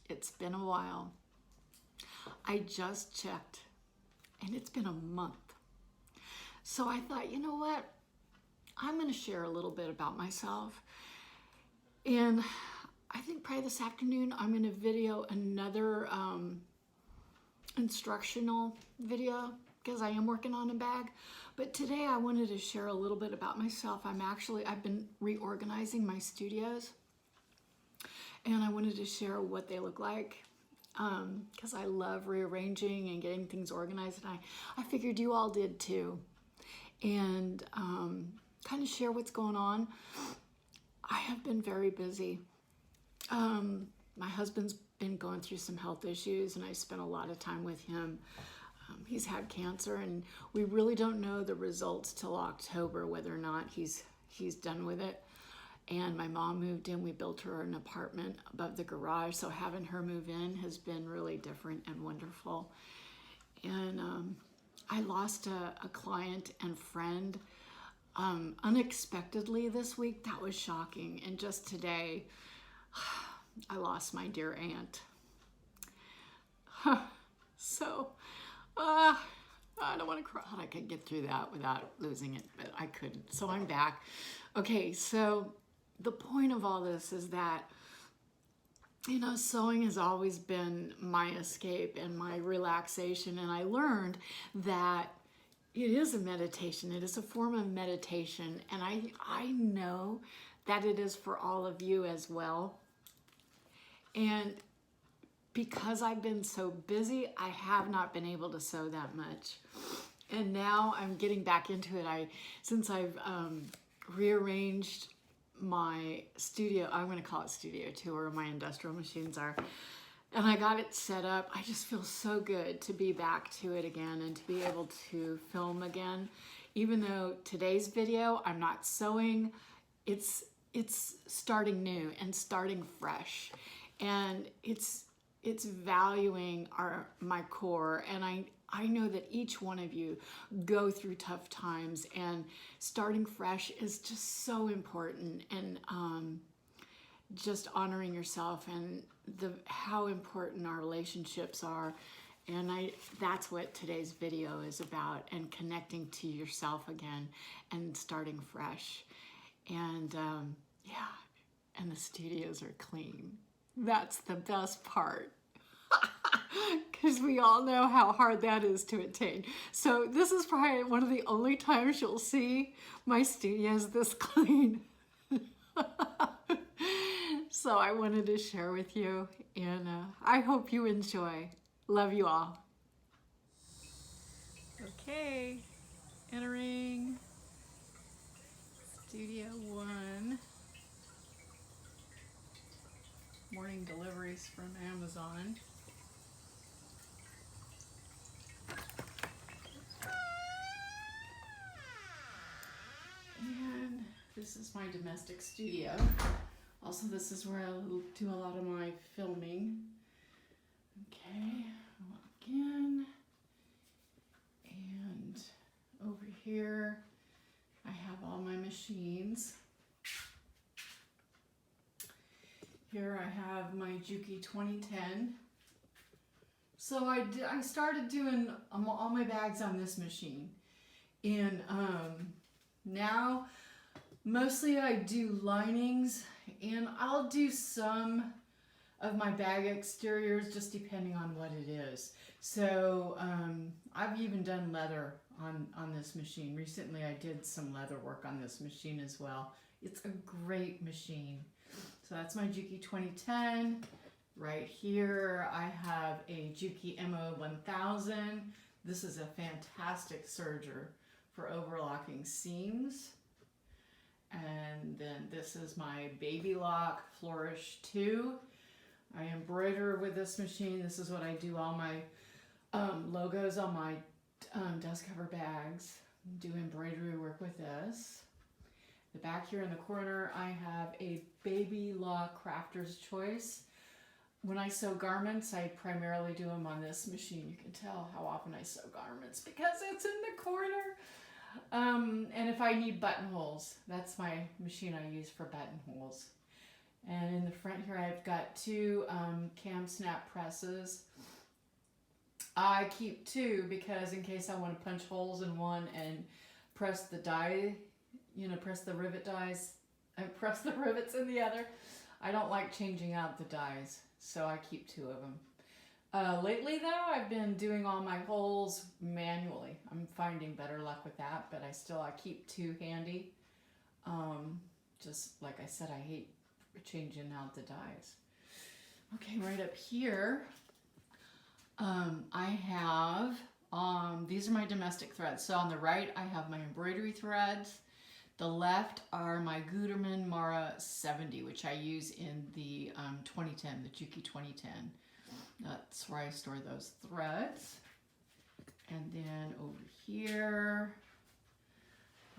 It's been a while. I just checked and it's been a month. So I thought, you know what? I'm going to share a little bit about myself. And I think probably this afternoon I'm going to video another instructional video because I am working on a bag. But today I wanted to share a little bit about myself. I've been reorganizing my studios and I wanted to share what they look like because I love rearranging and getting things organized, and I figured you all did too. And kind of share what's going on. I have been very busy. My husband's been going through some health issues and I spent a lot of time with him. He's had cancer and we really don't know the results till October, whether or not he's done with it. And my mom moved in, we built her an apartment above the garage, so having her move in has been really different and wonderful. And I lost a client and friend unexpectedly this week. That was shocking. And just today, I lost my dear aunt. So, I don't want to cry. I could get through that without losing it, but I couldn't. So I'm back. Okay, so the point of all this is that, you know, sewing has always been my escape and my relaxation. And I learned that it is a meditation. It is a form of meditation. And I know that it is for all of you as well. And because I've been so busy, I have not been able to sew that much. And now I'm getting back into it. Since I've rearranged my studio, I'm going to call it Studio 2, where my industrial machines are, and I got it set up. I just feel so good to be back to it again and to be able to film again. Even though today's video, I'm not sewing, it's starting new and starting fresh. And it's valuing my core, and I know that each one of you go through tough times, and starting fresh is just so important, and just honoring yourself and how important our relationships are. And that's what today's video is about, and connecting to yourself again and starting fresh. And yeah, and the studios are clean. That's the best part. Because we all know how hard that is to attain. So this is probably one of the only times you'll see my studios this clean. So I wanted to share with you, and I hope you enjoy. Love you all. Okay, entering Studio 1. Morning deliveries from Amazon. And this is my domestic studio. Also, this is where I do a lot of my filming. Okay, walk in. And over here, I have all my machines. Here I have my Juki 2010. So I started doing all my bags on this machine. And now mostly I do linings, and I'll do some of my bag exteriors just depending on what it is. So I've even done leather on this machine. Recently I did some leather work on this machine as well. It's a great machine. So that's my Juki 2010. Right here I have a Juki MO1000. This is a fantastic serger for overlocking seams. And then this is my Baby Lock Flourish 2. I embroider with this machine. This is what I do all my logos on my dust cover bags. Do embroidery work with this. The back here in the corner, I have a Baby Lock Crafter's Choice. When I sew garments, I primarily do them on this machine. You can tell how often I sew garments because it's in the corner. And if I need buttonholes, that's my machine I use for buttonholes. And in the front here, I've got two cam snap presses. I keep two because in case I want to punch holes in one and press the die, you know, press the rivet dies, and press the rivets in the other. I don't like changing out the dies, so I keep two of them. Lately though, I've been doing all my holes manually. I'm finding better luck with that, but I keep two handy. Just like I said, I hate changing out the dies. Okay, right up here, I have, these are my domestic threads. So on the right, I have my embroidery threads. The left are my Gutermann Mara 70, which I use in the 2010, the Juki 2010. That's where I store those threads. And then over here,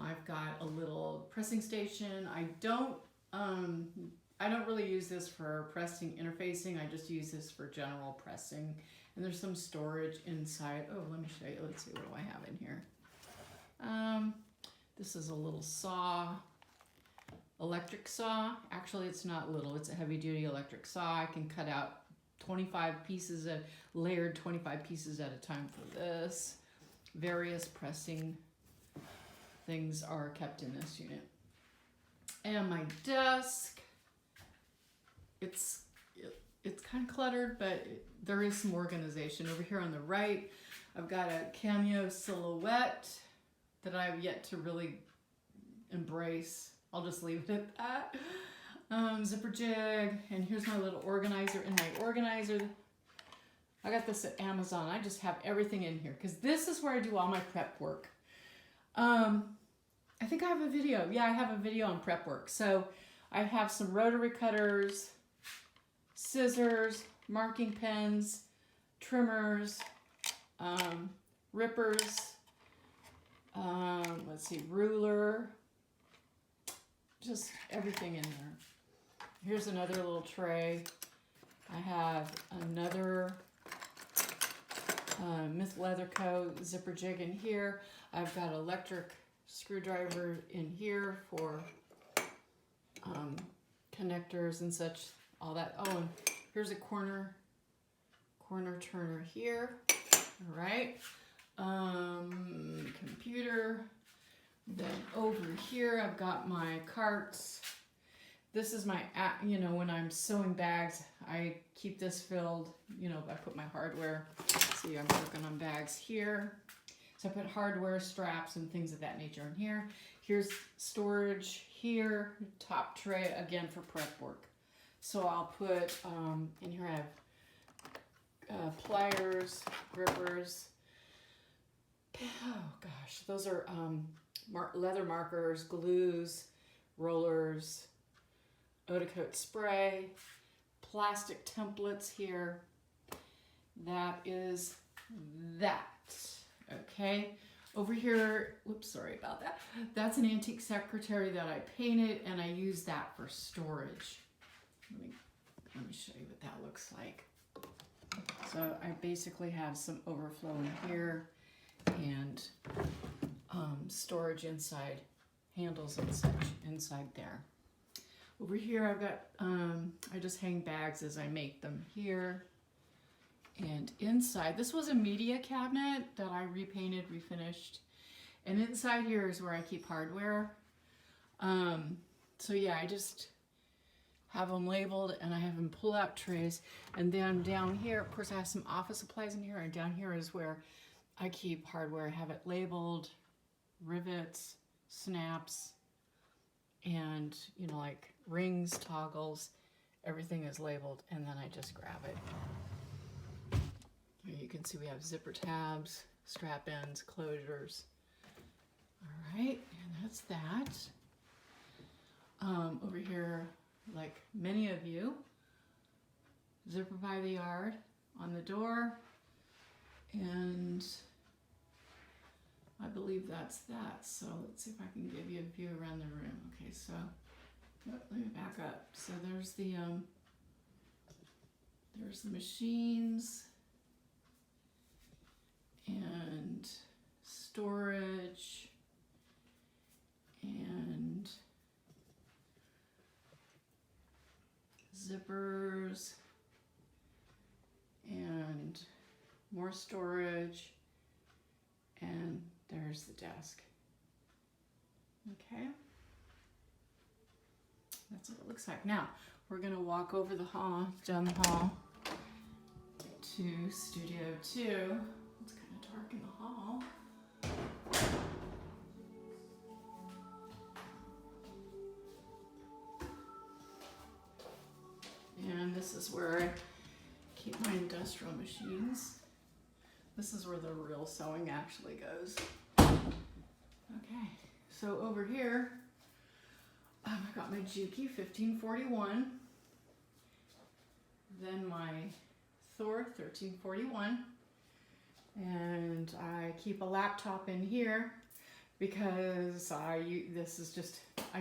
I've got a little pressing station. I don't really use this for pressing interfacing. I just use this for general pressing. And there's some storage inside. Oh, let me show you. Let's see, what do I have in here? This is a little saw, electric saw. Actually, it's not little. It's a heavy-duty electric saw. I can cut out 25 pieces, layered 25 pieces at a time for this. Various pressing things are kept in this unit. And my desk, it's kind of cluttered, but there is some organization. Over here on the right, I've got a cameo silhouette that I've yet to really embrace. I'll just leave it at that. Zipper jig, and here's my little organizer. In my organizer, I got this at Amazon. I just have everything in here because this is where I do all my prep work. I think I have a video. Yeah, I have a video on prep work. So I have some rotary cutters, scissors, marking pens, trimmers, rippers, let's see, ruler, just everything in there. Here's another little tray. I have another Myth Leather Co. zipper jig in here. I've got electric screwdriver in here for connectors and such, all that. Oh, and here's a corner turner here. All right. Computer. Then over here, I've got my carts. This is my, you know, when I'm sewing bags, I keep this filled. You know, I put my hardware. See, I'm working on bags here. So I put hardware, straps, and things of that nature in here. Here's storage here, top tray, again, for prep work. So I'll put, in here I have pliers, grippers. Oh gosh, those are leather markers, glues, rollers, Oda-Coat spray, plastic templates here. That is that. Okay, over here, whoops, sorry about that. That's an antique secretary that I painted, and I use that for storage. Let me show you what that looks like. So I basically have some overflow in here and storage inside, handles and such inside there. Over here I've got, I just hang bags as I make them here. And inside, this was a media cabinet that I repainted, refinished. And inside here is where I keep hardware. So yeah, I just have them labeled and I have them pull out trays. And then down here, of course I have some office supplies in here, and down here is where I keep hardware. I have it labeled, rivets, snaps, and you know, like rings, toggles, everything is labeled, and then I just grab it. Here you can see we have zipper tabs, strap ends, closures. All right, and that's that. Over here, like many of you, zipper by the yard on the door, and I believe that's that. So let's see if I can give you a view around the room. Okay, so let me back up. So there's the machines and storage and zippers, and more storage, and there's the desk. Okay, that's what it looks like. Now we're gonna walk over the hall, down the hall to Studio 2. It's kind of dark in the hall. And this is where I keep my industrial machines. This is where the real sewing actually goes. Okay, so over here, I got my Juki 1541, then my Thor 1341, and I keep a laptop in here because I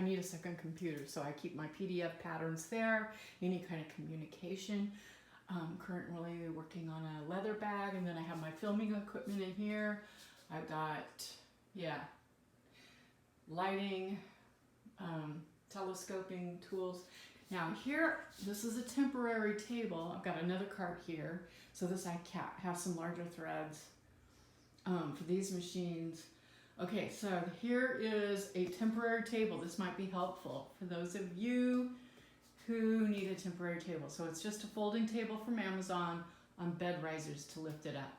need a second computer, so I keep my PDF patterns there, any kind of communication. Currently working on a leather bag, and then I have my filming equipment in here. I've got, lighting, telescoping tools. Now here, this is a temporary table. I've got another cart here, so this I have some larger threads for these machines. Okay, so here is a temporary table. This might be helpful for those of you who need a temporary table. So it's just a folding table from Amazon on bed risers to lift it up.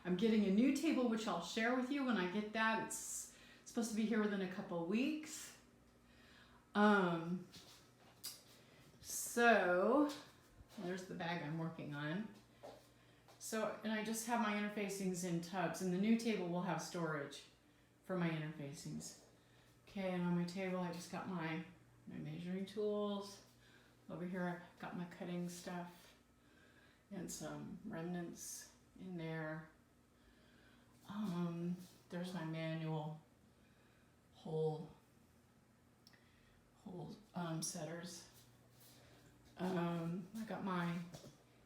I'm getting a new table, which I'll share with you when I get that. It's supposed to be here within a couple of weeks. So there's the bag I'm working on. So, and I just have my interfacings in tubs, and the new table will have storage for my interfacings. Okay, and on my table I just got my measuring tools. Over here I've got my cutting stuff and some remnants in there. There's my manual hole setters. I got my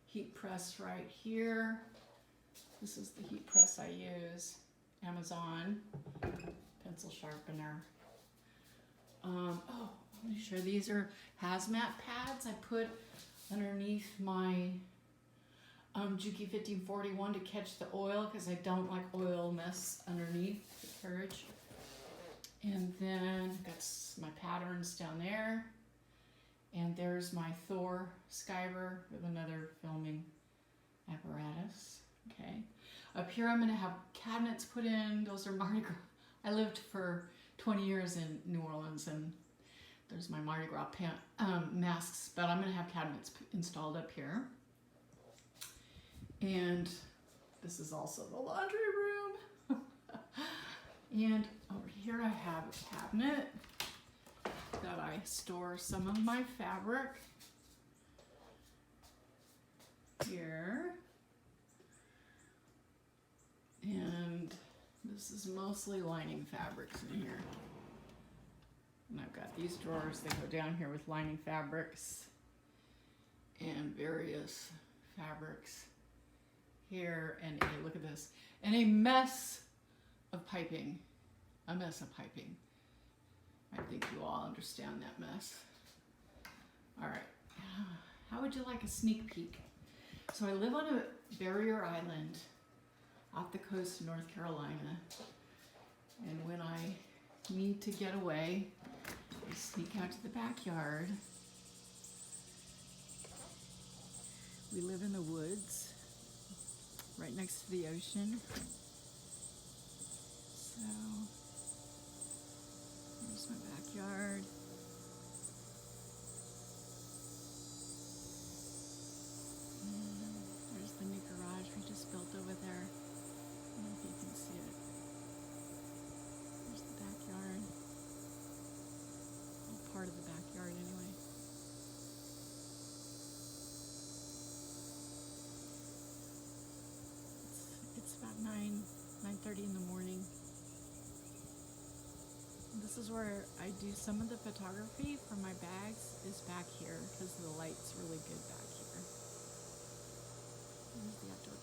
heat press right here. This is the heat press I use. Amazon pencil sharpener. Oh, let me show. These are hazmat pads I put underneath my Juki 1541 to catch the oil, because I don't like oil mess underneath the carriage. And then got my patterns down there. And there's my Thor Skyver with another filming apparatus. Okay. Up here I'm going to have cabinets put in. Those are Mardi Gras. I lived for 20 years in New Orleans, and there's my Mardi Gras masks, but I'm going to have cabinets installed up here. And this is also the laundry room. And over here I have a cabinet that I store some of my fabric. Here. And this is mostly lining fabrics in here. And I've got these drawers that go down here with lining fabrics and various fabrics here. And look at this. And a mess of piping. A mess of piping. I think you all understand that mess. All right. How would you like a sneak peek? So I live on a barrier island off the coast of North Carolina. And when I need to get away, I sneak out to the backyard. We live in the woods, right next to the ocean. So, here's my backyard. And there's the new garage we just built over there. I don't know if you can see it. There's the backyard. Well, part of the backyard anyway. It's about 9:30 in the morning. This is where I do some of the photography for my bags, is back here because the light's really good back here. Here's the outdoor